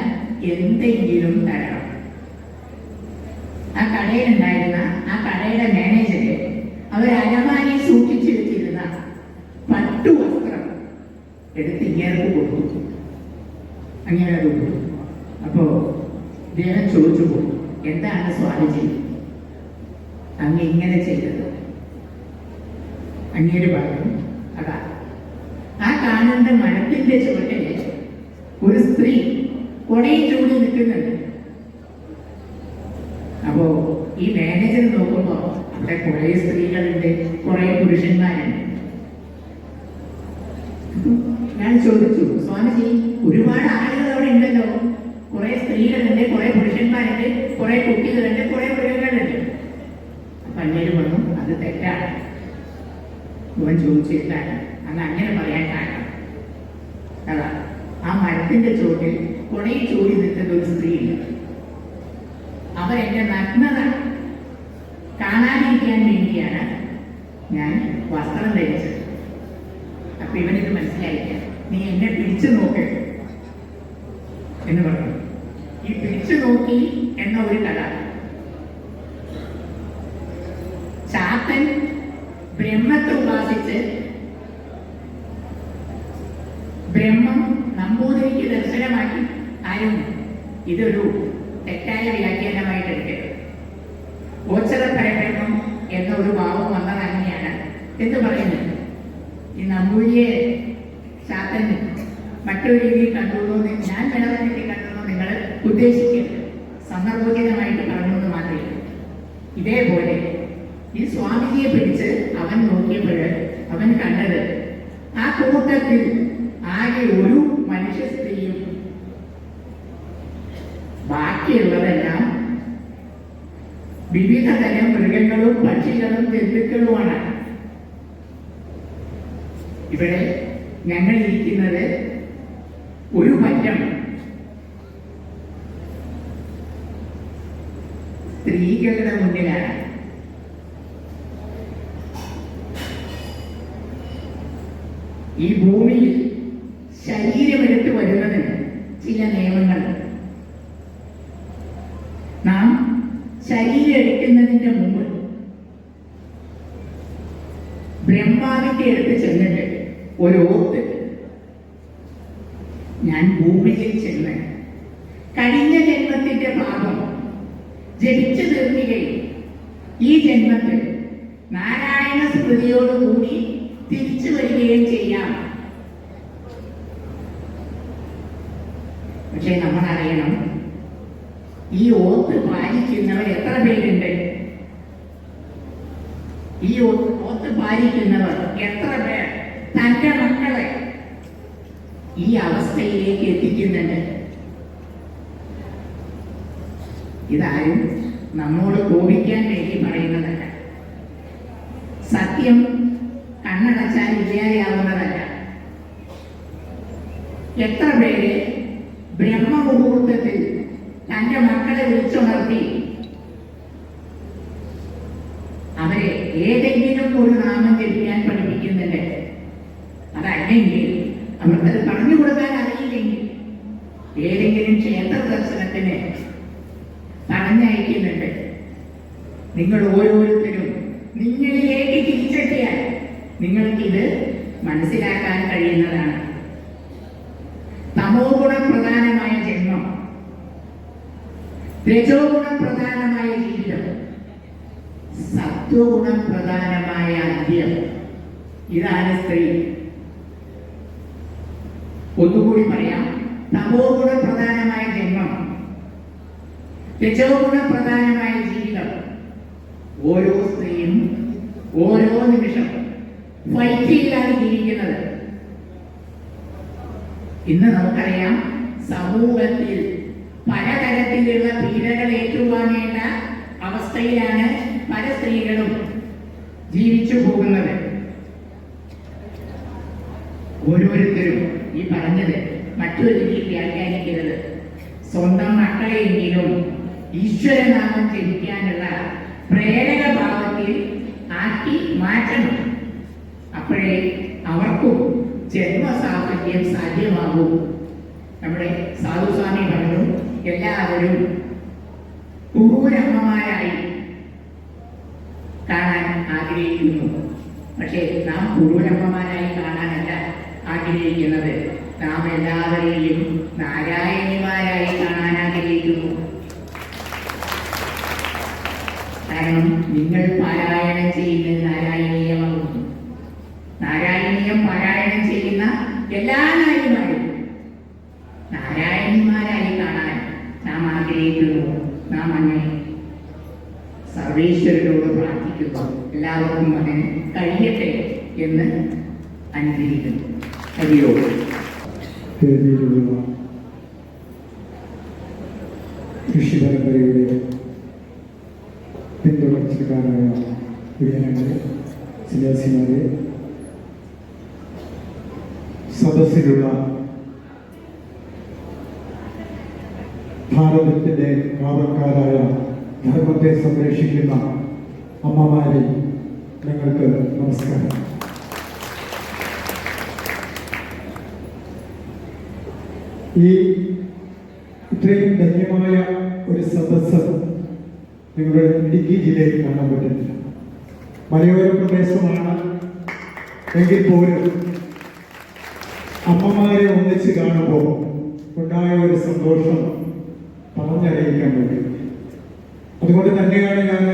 [SPEAKER 8] എന്തെങ്കിലും തരണം. ആ കടയിലുണ്ടായിരുന്ന ആ കടയുടെ മാനേജര് അവർ അലമാരിയിൽ സൂക്ഷിച്ചു വെച്ചിരുന്ന പട്ടുവസ്ത്രം എടുത്ത് ഇങ്ങനെ കൊടുത്തു. അങ്ങനെ അത് കൊടുത്തു. അപ്പോ ഇദ്ദേഹം ചോദിച്ചു, എന്താണ് സ്വാമിജി അങ്ങ് ഇങ്ങനെ ചെയ്തത്? അങ്ങേര് പറഞ്ഞു, അതാ ആ കാണുന്ന മരത്തിന്റെ ചുവട്ടില് ഒരു സ്ത്രീ കൊടയും ചൂടി നിൽക്കുന്നുണ്ട്. അപ്പോ ഈ മാനേജർ നോക്കുമ്പോ അവിടെ കുറെ സ്ത്രീകളുണ്ട്, കുറെ പുരുഷന്മാരുണ്ട്. ഞാൻ ചോദിച്ചു, സ്വാമിജി ഒരുപാട് ആളുകൾ അവിടെ ഉണ്ടല്ലോ, കുറെ സ്ത്രീകളുണ്ട്, കുറെ പുരുഷന്മാരുണ്ട്, കുറെ കുട്ടികളുണ്ട്, കുറെ മൃഗങ്ങളുണ്ട്. അപ്പൊ അങ്ങേര് പറഞ്ഞു, അത് തെറ്റാണ്. ഇവൻ ചോദിച്ചിട്ടാണ് അന്ന് അങ്ങനെ പറയാൻ കാരണം. അതാ ആ മരത്തിന്റെ ചുവട്ടിൽ കൊടയിൽ ചൂടി നിൽക്കുന്ന ഒരു സ്ത്രീയില്ല. അവരെന്റെ നഗ്നത കാണാതിരിക്കാൻ വേണ്ടിയാണ് ഞാൻ വസ്ത്രം ധരിച്ചത്. അപ്പൊ ഇവനിത് മനസ്സിലായില്ല. നീ എന്നെ പിടിച്ചു നോക്ക് എന്ന് പറഞ്ഞു. ഈ പിടിച്ചു നോക്കി എന്ന ഒരു കഥ ചാത്തൻ ബ്രഹ്മത്തെ ഉപാസിച്ച് ബ്രഹ്മം നമ്പൂതിരിക്ക് ദർശനമാക്കി. ആരും ഇതൊരു തെറ്റായ വ്യാഖ്യാനമായിട്ട് എടുക്കരുത്. ഗോചര പരബ്രഹ്മം എന്ന ഒരു ഭാവം വന്നത് അങ്ങനെയാണ് എന്ന് പറയുന്നത്. ഈ നമ്പൂതിരിയെ ചാത്തൻ മറ്റൊരു രീതിയിൽ കണ്ടുവെന്ന് ഞാൻ വേറെ രീതിയിൽ കണ്ടെന്ന് നിങ്ങൾ ഉദ്ദേശിക്കരുത്. സന്ദർഭോചിതമായിട്ട് പറഞ്ഞെന്ന് മാത്രമേ. ഇതേപോലെ ഈ സ്വാമിജിയെ പിടിച്ച് അവൻ നോക്കിയപ്പോൾ അവൻ കണ്ടത് ആ കൂട്ടത്തിൽ ആകെ ഒരു മനുഷ്യ സ്ത്രീയും, ബാക്കിയുള്ളതെല്ലാം വിവിധ തരം മൃഗങ്ങളും പക്ഷികളും ജന്തുക്കളുമാണ്. ഇവിടെ ഞങ്ങൾ ഇരിക്കുന്നത് ഒരു പറ്റം സ്ത്രീകളുടെ മുന്നിലാണ്. ഈ ഭൂമിയിൽ ശരീരമെടുത്ത് വരുന്നതിന് ചില നിയമങ്ങളുണ്ട്. നാം ശരീരം എടുക്കുന്നതിന്റെ മുമ്പ് ബ്രഹ്മാവിന്റെ അടുത്ത് ചെന്നിട്ട് ഒരു ഓത്ത്, ഞാൻ ഭൂമിയിൽ ചെന്ന് കഴിഞ്ഞ ജന്മത്തിന്റെ പാപം ജപിച്ചു തീർക്കുകയും ഈ ജന്മത്തിൽ നാരായണ സ്മൃതിയോടുകൂടി തിരിച്ചു വരികയും ചെയ്യാം. പക്ഷെ നമ്മൾ അറിയണം, ഈ ഓത്ത് പാലിക്കുന്നവർ എത്ര പേരുണ്ട്? ഈ ഓത്ത് പാലിക്കുന്നവർ എത്ര പേർ തന്റെ മക്കളെ ഈ അവസ്ഥയിലേക്ക് എത്തിക്കുന്നുണ്ട്? ഇതാരും നമ്മോട് കോപിക്കാൻ വേണ്ടി പറയുന്നതല്ല. സത്യം കണ്ണടച്ചാൽ ഇല്ലാതെയാവുന്നതല്ല. എത്ര പേര് ബ്രഹ്മമുഹൂർത്തത്തിൽ തന്റെ മക്കളെ വിളിച്ചുണർത്തി അവരെ ഏതെങ്കിലും ഒരു നാമം ജപിക്കാൻ പഠിപ്പിക്കുന്നുണ്ട്. അതല്ലെങ്കിൽ അവർക്കത് പറഞ്ഞു കൊടുക്കാൻ അറിയില്ലെങ്കിൽ ഏതെങ്കിലും ക്ഷേത്ര ദർശനത്തിന് പറഞ്ഞയക്കുന്നുണ്ട്. നിങ്ങൾ ഓരോരുത്തരും നിങ്ങളിലേക്ക് തിരിച്ചെത്തിയാൽ നിങ്ങൾക്കിത് മനസ്സിലാക്കാൻ കഴിയുന്നതാണ്. തമോ ഗുണപ്രധാനമായ ജന്മം, രജോ ഗുണപ്രധാനമായ ജീവിതം, സത്വഗുണപ്രധാനമായ അന്ത്യം. ഇതാണ് സ്ത്രീ. ഒന്നുകൂടി പറയാം. തമോ ഗുണപ്രധാനമായ ജന്മം, രജോ ഗുണപ്രധാനമായ ജീവിതം. ഓരോ സ്ത്രീയും ഓരോ നിമിഷം ഫൈറ്റ് ചെയ്താണ് ജീവിക്കുന്നത്. ഇന്ന് നമുക്കറിയാം, സമൂഹത്തിൽ പലതരത്തിലുള്ള പീഡകൾ ഏറ്റുവാങ്ങേണ്ട അവസ്ഥയിലാണ് പല സ്ത്രീകളും ജീവിച്ചു പോകുന്നത്. ഓരോരുത്തരും ഈ പറഞ്ഞത് മറ്റൊരു രീതിയിൽ വ്യാഖ്യാനിക്കരുത്. സ്വന്തം മക്കളെയെങ്കിലും ഈശ്വരനാമം ജപിക്കാനുള്ള പ്രേരക ഭാവത്തിൽ ആക്കി മാറ്റണം. അപ്പോഴേ അവർക്കും ജന്മസാഫല്യം സാധ്യമാകൂ. നമ്മുടെ സാധുസ്വാമി പറഞ്ഞു, എല്ലാവരും കുറൂരമ്മമാരായി കാണാൻ ആഗ്രഹിക്കുന്നു. പക്ഷേ നാം കുറൂരമ്മമാരായി കാണാനല്ല ആഗ്രഹിക്കുന്നത്. നാം എല്ലാവരെയും നാരായണിമാരായി കാണാൻ ആഗ്രഹിക്കുന്നു. കാരണം നിങ്ങൾ പാരായണം ചെയ്യുന്നത് നാരായണീയമാകുന്നു. നാരായണീയം പാരായണം ചെയ്യുന്ന എല്ലാ നാരിമാരും നാരായണിമാരായി കാണാൻ നാം ആഗ്രഹിക്കുന്നു. നാം അങ്ങനെ സർവേശ്വരനോട് പ്രാർത്ഥിക്കുന്നു. എല്ലാവർക്കും അങ്ങനെ കഴിയട്ടെ എന്ന് അനുഗ്രഹിക്കുന്നു. ഹരിയോ.
[SPEAKER 9] കൃഷി പരമ്പരയുടെ പിന്തുടർച്ചക്കാരായ യുവജനങ്ങളെ, സന്യാസിമാരെ, സദസ്സിലുള്ള ഭാരതത്തിൻ്റെ കാവൽക്കാരായ ധർമ്മത്തെ സംരക്ഷിക്കുന്ന അമ്മമാരെ, നിങ്ങൾക്ക് നമസ്കാരം. ഈ ഇത്രയും ധന്യമായ ഒരു സദസ്സ് നിങ്ങളുടെ ഇടുക്കി ജില്ലയിൽ കാണാൻ പറ്റുന്നില്ല. മലയോര പ്രദേശമാണ് എങ്കിൽ പോലും അമ്മമാരെ ഒന്നിച്ച് കാണുമ്പോൾ ഉണ്ടായ ഒരു സന്തോഷം പറഞ്ഞറിയിക്കാൻ പറ്റും. അതുകൊണ്ട് തന്നെയാണ് ഞാൻ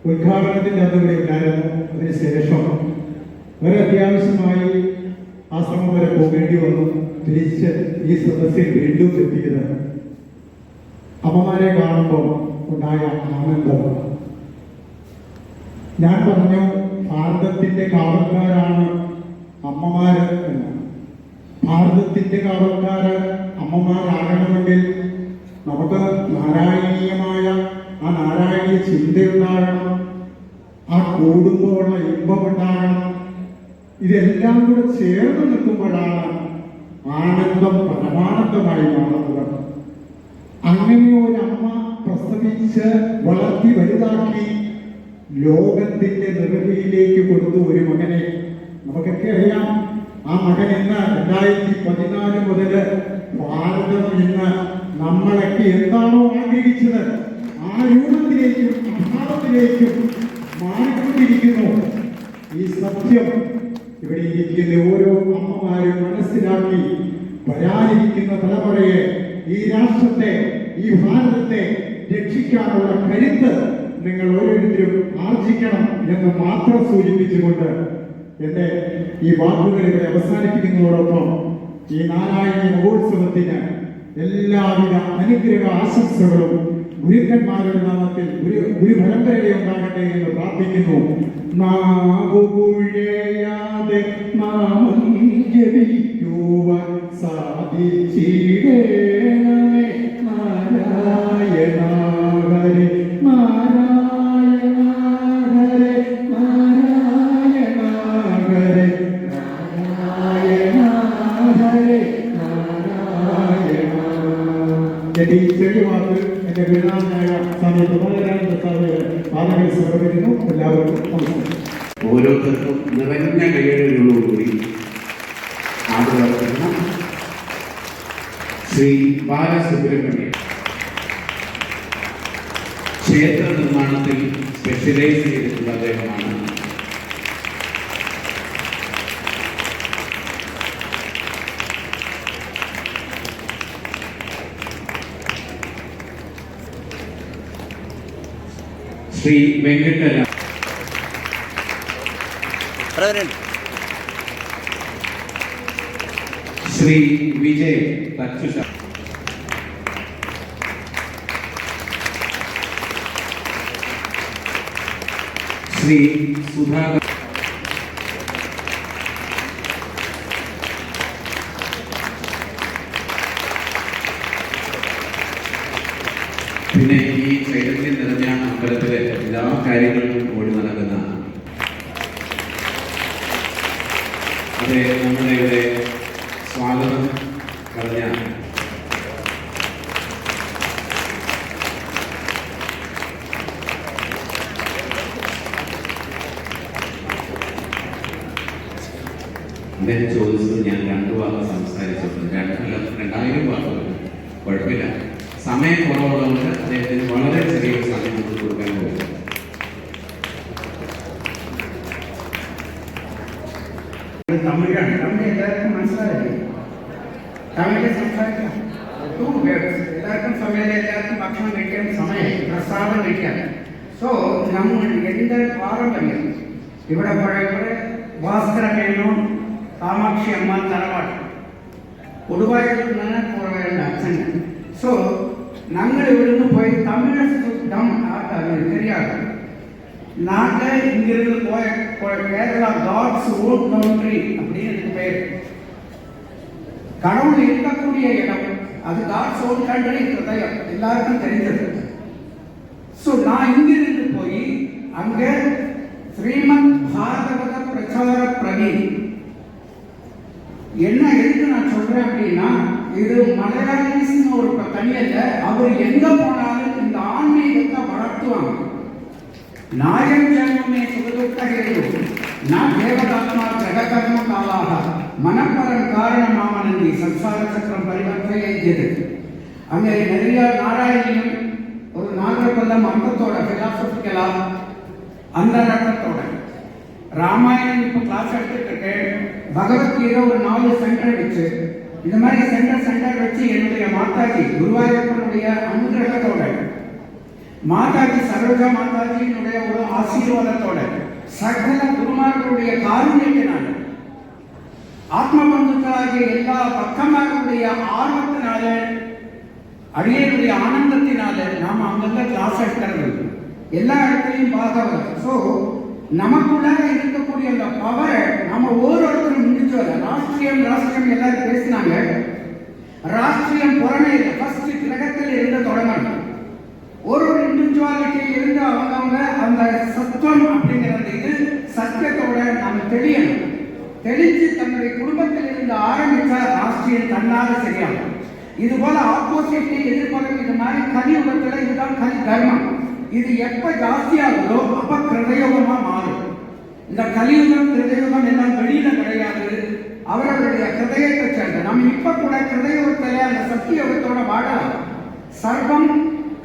[SPEAKER 9] ഉദ്ഘാടനത്തിൻ്റെ അന്ന് ഇവിടെ ഉണ്ടായിരുന്നു. അതിനുശേഷം വളരെ അത്യാവശ്യമായി ആശ്രമം വരെ പോകേണ്ടി വന്നു. തിരിച്ച് ഈ സദസ്സിൽ വീണ്ടും എത്തിയത് അമ്മമാരെ കാണുമ്പോൾ ഉണ്ടായ ആനന്ദമാണ്. ഞാൻ പറഞ്ഞു, ഭാരതത്തിന്റെ കാവൽക്കാരാണ് അമ്മമാര് എന്ന്. ഭാരതത്തിന്റെ കാവൽക്കാര് അമ്മമാരാകണമെങ്കിൽ നമുക്ക് നാരായണീയമായ ആ നാരായണീയ ചിന്തയുണ്ടാകണം, ആ കൂടുമ്പോഴുള്ള ഇമ്പമുണ്ടാകണം. ഇതെല്ലാം കൂടെ ചേർന്ന് നിൽക്കുമ്പോഴാണ് ആനന്ദം പരമാനന്ദമായി മാറുന്നത്. അങ്ങനെ ഒരമ്മ പ്രസവിച്ച് വളർത്തി വലുതാക്കി ലോകത്തിന്റെ നെറുകയിലേക്ക് കൊടുത്തു ഒരു മകനെ. നമുക്കൊക്കെ അറിയാം, ആ മകൻ ഇന്ന് 2014 മുതൽ ഭാരതം ഇന്ന് നമ്മളൊക്കെ എന്താണോ ആഗ്രഹിച്ചത് ആ രൂപത്തിലേക്കും അഭാവത്തിലേക്കും മാറിക്കൊണ്ടിരിക്കുന്നു. ഈ സത്യം ഇവിടെ ഇരിക്കുന്ന ഓരോ അമ്മമാരും മനസ്സിലാക്കി വരാനിരിക്കുന്ന തലമുറയെ, ഈ രാഷ്ട്രത്തെ, ഈ ഭാരതത്തെ രക്ഷിക്കാനുള്ള കരുത്ത് നിങ്ങൾ ഓരോരുത്തരും ആർജിക്കണം എന്ന് മാത്രം സൂചിപ്പിച്ചുകൊണ്ട് എന്റെ ഈ വാക്കുകൾ ഇവിടെ അവസാനിപ്പിക്കുന്നതോടൊപ്പം ഈ നാരായണീയ മഹോത്സവത്തിന് എല്ലാവിധ അനുഗ്രഹ ആശംസകളും ഗുരുക്കന്മാരുടെ നാമത്തിൽ ഗുരുപരമ്പരയെ ഉണ്ടാകട്ടെ എന്ന് പ്രാർത്ഥിക്കുന്നു. നാവുകുഴയാതെ നാമം ജപിക്കുവാൻ സാധിച്ചിടേണമേ നാരായണ ഹരേ നാരായണ ഹരേ നാരായണ ഹരേ നാരായണ ഹരേ നാരായണ. എന്റെ ഈ ചെറിയ വാക്ക് എന്റെ ഗുരുനാഥനായ സ്വാമി പ്രഭാകരാനന്ദ സ്വാമിയുടെ പാദങ്ങളിൽ സമർപ്പിക്കുന്നു. എല്ലാവർക്കും നമസ്കാരം.
[SPEAKER 4] ഓരോരുത്തർക്കും നിറഞ്ഞ കൈകളിലൂടെ ആദരവർക്കുന്ന ശ്രീ ബാലസുബ്രഹ്മണ്യൻ.
[SPEAKER 3] ക്ഷേത്ര നിർമ്മാണത്തിൽ സ്പെഷ്യലൈസ് ചെയ്തിട്ടുള്ള അദ്ദേഹമാണ്. ശ്രീ വെങ്കട്ടരാമൻ. ശ്രീ വിജയ് തച്ചുഷ. ശ്രീ സുധാകർ. പിന്നെ ഈ ചൈതന്യം നിറഞ്ഞ അമ്പലത്തിലെ എല്ലാ കാര്യങ്ങളിലും ഓടി നടക്കുന്ന അതെ നമ്മുടെ ഇവിടെ സ്വാഗതം പറഞ്ഞ അദ്ദേഹം ചോദിച്ചത് ഞാൻ 2 വാക്ക് സംസാരിച്ചിട്ടുണ്ട്. 2000 വാക്കുകൾ കുഴപ്പമില്ല. സമയം കുറവുള്ളതുകൊണ്ട് അദ്ദേഹത്തിന് വളരെ ചെറിയൊരു സമയം കൊടുക്കാൻ പോകും.
[SPEAKER 5] തമിഴാണ്. തമിഴ് എല്ലാവർക്കും മനസ്സിലായില്ലേ? തമിഴ് സംസാരിക്കാം. 2 വേർഡ്സ്. എല്ലാവർക്കും സമയം, എല്ലാവർക്കും ഭക്ഷണം കഴിക്കാൻ സമയം, പ്രസാദം കഴിക്കാൻ. സോ നമ്മൾ എൻ്റെ പാരമ്പര്യം ഇവിടെ പഴയ ഭാസ്കര മേനോൻ കാമാക്ഷി അമ്മ തറവാട് കൊടുവായൂർ പോവേണ്ട അച്ഛൻ. ஸோ நாங்கள் இവിടുന്ന് போய் தமிழை சுத்தம் தெரியாது. நாங்கள் இங்கிருந்து போய் கேரளா காட்ஸ் ஓன் கவுண்ட்ரி அப்படின்னு எனக்கு பேர். கடவுள் இருக்கக்கூடிய இடம் அது காட்ஸ் ஓன் கண்ட்ரி ஹிருதயம் எல்லாருக்கும் தெரிஞ்சது. ஸோ நான் இங்கிருந்து போய் அங்கே ஸ்ரீமத் பாகவத பிரச்சார பிரவீன் என்ன எதுக்கு நான் சொல்றேன் அப்படின்னா, இது மலையாளிஸ்னு ஒரு தனியல்ல, அவர் எங்க போனாலும் இந்த ஆன்மீகத்தை வளர்த்துவாங்க. நாயம் ஜென்மமே சுகதுக்கேது நான் தேவதாத்மா ஜெககர்ம காலாக மனப்பரன் காரணமாமனந்தி சம்சார சக்கரம் பரிவர்த்தையது. அங்கே நிறைய நாராயணியும் ஒரு நாகர்கொல்லம் அர்த்தத்தோட பிலாசபிக்கலா அந்த அர்த்தத்தோட ராமாயணம் இப்போ கிளாஸ் எடுத்துட்டு இருக்கேன். பகவத்கீதை ஒரு 4 சென்டர் வச்சு இந்த மாதிரி சென்டர் வச்சு என்னுடைய மாதாஜி குருவாயூரப்பனுடைய அனுகிரகத்தோட, மாதாஜி சரோஜா மாதாஜியினுடைய ஒரு ஆசீர்வாதத்தோட, சகல குருமார்களுடைய காருண்யத்தினால, ஆத்ம பந்துக்களாகிய எல்லா பக்கமார்களுடைய ஆர்வத்தினால, அடியனுடைய ஆனந்தத்தினால நாம் அங்கங்க கிளாஸ் எடுக்கிறது. எல்லா இடத்துலையும் பாகவதம். ஸோ நமக்குள்ளாக இருக்கக்கூடிய அந்த பவரை நம்ம ஒவ்வொருத்தரும் முடிச்சு வர. ராஷ்டிரியம் எல்லாரும் பேசினாங்க. ராஷ்டிரியம் புறமே இல்லை, ஃபர்ஸ்ட் கிரகத்தில் இருந்து தொடங்கணும். ஒரு இண்டிவிஜுவாலிட்டியில் இருந்து அவங்க அந்த சத்துவம் அப்படிங்கிற இது சத்தியத்தோட நம்ம தெளியணும். தெளிச்சு தன்னுடைய குடும்பத்தில் இருந்து ஆரம்பிச்சா ராஷ்டிரியம் தன்னால சரியாகும். இது போல ஆப்போசிட்டை எதிர்பார்க்கும் இது மாதிரி கலியுகத்தில் இதுதான் கலி தர்மம். இது எப்ப ஜாஸ்தியாகுதோ அப்ப கிருதயுகமா மாறும். இந்த கலியுகம் கிருதயுகம் எல்லாம் வெளியில கிடையாது, அவர்களுடைய கிருதயத்தை சேர்ந்த. நம்ம இப்ப கூட கிருதயுகத்துல அந்த சத்தியுகத்தோட வாழலாம். சர்வம்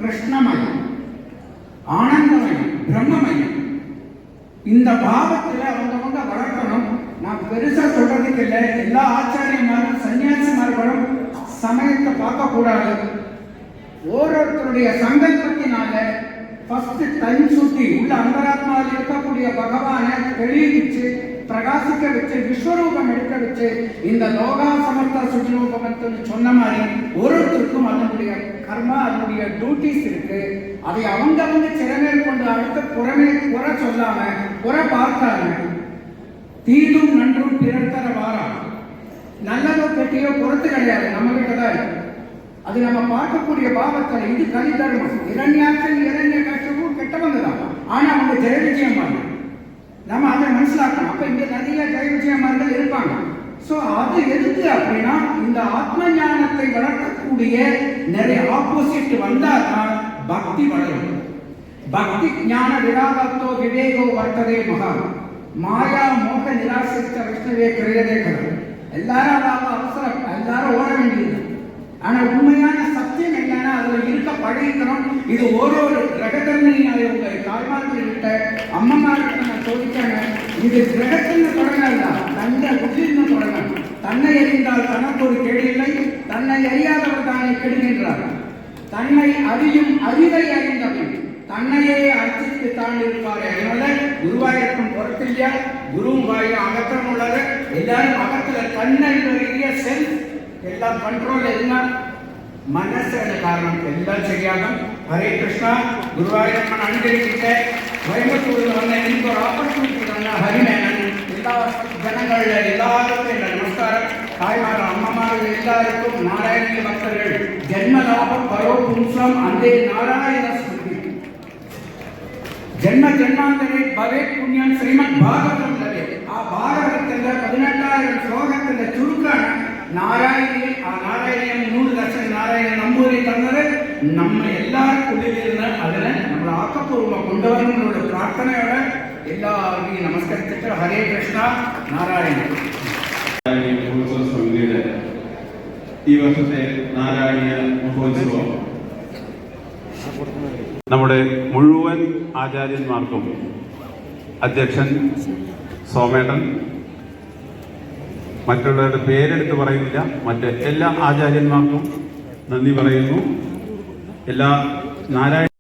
[SPEAKER 5] கிருஷ்ணமயம், ஆனந்தமயம், பிரம்மமயம். இந்த பாவத்துல அவங்கவங்க வளர்க்கணும். நான் பெருசா சொல்றதுக்கு இல்லை. எல்லா ஆச்சாரியமாரும் சன்னியாசிமார்களும் சமயத்தை பார்க்க கூடாது. ஒவ்வொருத்தருடைய சங்கல்பத்தினால ஃபர்ஸ்ட் தனி சுத்தி உள்ள அந்தராத்மாவில் இருக்கக்கூடிய பகவானை தெளிவிச்சு பிரகாசிக்க வச்சு விஸ்வரூபம் எடுக்க வச்சு இந்த லோகா சமர்த்த சுஜிரூபம்னு சொன்ன மாதிரி ஒருத்தருக்கும் அதனுடைய கர்மா, அதனுடைய டியூட்டிஸ் இருக்கு. அதை அவங்க சிறமேல் கொண்டு அடுத்த புறமே புற சொல்லாம புற பார்க்காம தீதும் நன்றும் பிறர்த்தர வாரா. நல்லதோ கெட்டியோ பொறுத்து கிடையாது, நம்ம கிட்ட தான் இருக்கு. அது நம்ம பார்க்கக்கூடிய பாவத்தில் இது கலி தர்மம். இரண்யாட்சன் இரண்ய கஷ்டமும் கெட்டவங்க தான், ஆனா அவங்க ஜெய விஜயமார்கள். நம்ம அதை மனசிலாக்கணும். அப்ப இங்க நிறைய ஜெய விஜயமார்கள் இருப்பாங்க. ஸோ அது எதுக்கு அப்படின்னா, இந்த ஆத்ம ஞானத்தை வளர்க்கக்கூடிய நிறைய ஆப்போசிட் வந்தாதான் பக்தி வளரும். பக்தி ஞான விராகத்தோ விவேகோ வர்த்ததே மகா மாயா மோக நிராசித்த விஷ்ணுவே கிரியதே கரம். எல்லாரும் அவசரம், எல்லாரும் ஓட வேண்டியது. ஆனா உண்மையான சத்தியம் என்னன்னா அதுல இருக்க பழகிக்கணும். இது ஒரு கிரகத்திலிருந்து
[SPEAKER 10] വനിതയായവங்க തായ്മാർക്കിൽ വിട്ട് അമ്മമാരുടെ ചോദിക്കാണ്, ഇത് ഗ്രഹത്തിൽ നിന്ന് തുടങ്ങല്ല, തന്റെ ഉള്ളിൽ നിന്ന് തുടങ്ങണം. தன்னை அறிந்தால் தனக்கு ஒரு கேடு இல்லை, தன்னை அறியாதவர் தானே கெடுகின்றார். தன்னை அறியும் அறிவை அறிந்தவன் தன்னையே அர்ச்சித்து தான் இருப்பார். அதனால குருவாயிருக்கும் புறத்தில்லையா, குருவும் வாயும் அகத்தம் உள்ளது. எல்லாரும் அகத்துல தன்னை செல்ஃப் எல்லாம் கண்ட்ரோல் இருந்தா മനസ്സ് എന്ന കാരണം എല്ലാം ശരിയാകും. ഹരേ കൃഷ്ണ. ഗുരുവായൂരപ്പൻ അനുഗ്രഹിച്ചിട്ട് കോയമ്പത്തൂരിൽ വന്ന എനിക്കൊരു ഓപ്പർച്യൂണിറ്റി തന്ന ഹരിമേനൻ എല്ലാ ജനങ്ങളുടെ എല്ലാവർക്കും എൻ്റെ നമസ്കാരം. തായ്മാരുടെ അമ്മമാരുടെ എല്ലാവർക്കും നാരായണീയ ഭക്തர்கள் ജന്മലാഭം പരോ പുംസം അന്തേ നാരായണ സ്മൃതി ജന്മ ജന്മാന്തരെ ഭവേ പുണ്യം ശ്രീമദ് ഭാഗവതം ലഭ്യം. ആ ഭാഗവതത്തിന്റെ 18,000 ശ്ലോകത്തിന്റെ ചുരുക്കാണ് നാരായണി. ആ നാരായണീയം 100 ലക്ഷം നാരായണ നമ്പൂരി തന്നത് നമ്മ എല്ലാവർക്കുള്ളിലിരുന്ന് അതിനെ നമ്മൾ ആക്കപൂർവ്വം കൊണ്ടുവരുന്നതിനുള്ള പ്രാർത്ഥനയോടെ എല്ലാവർക്കും നമസ്കരിച്ചിട്ട് ഹരേ കൃഷ്ണ. നാരായണ.
[SPEAKER 1] മഹോത്സവ സമിതിയുടെ ഈ വർഷത്തെ നാരായണീയ മഹോത്സവം
[SPEAKER 11] നമ്മുടെ മുഴുവൻ ആചാര്യന്മാർക്കും അധ്യക്ഷൻ സോമേട്ടൻ, മറ്റുള്ളവരുടെ പേരെടുത്ത് പറയുന്നില്ല, മറ്റ് എല്ലാ ആചാര്യന്മാർക്കും നന്ദി പറയുന്നു. എല്ലാ നാരായണ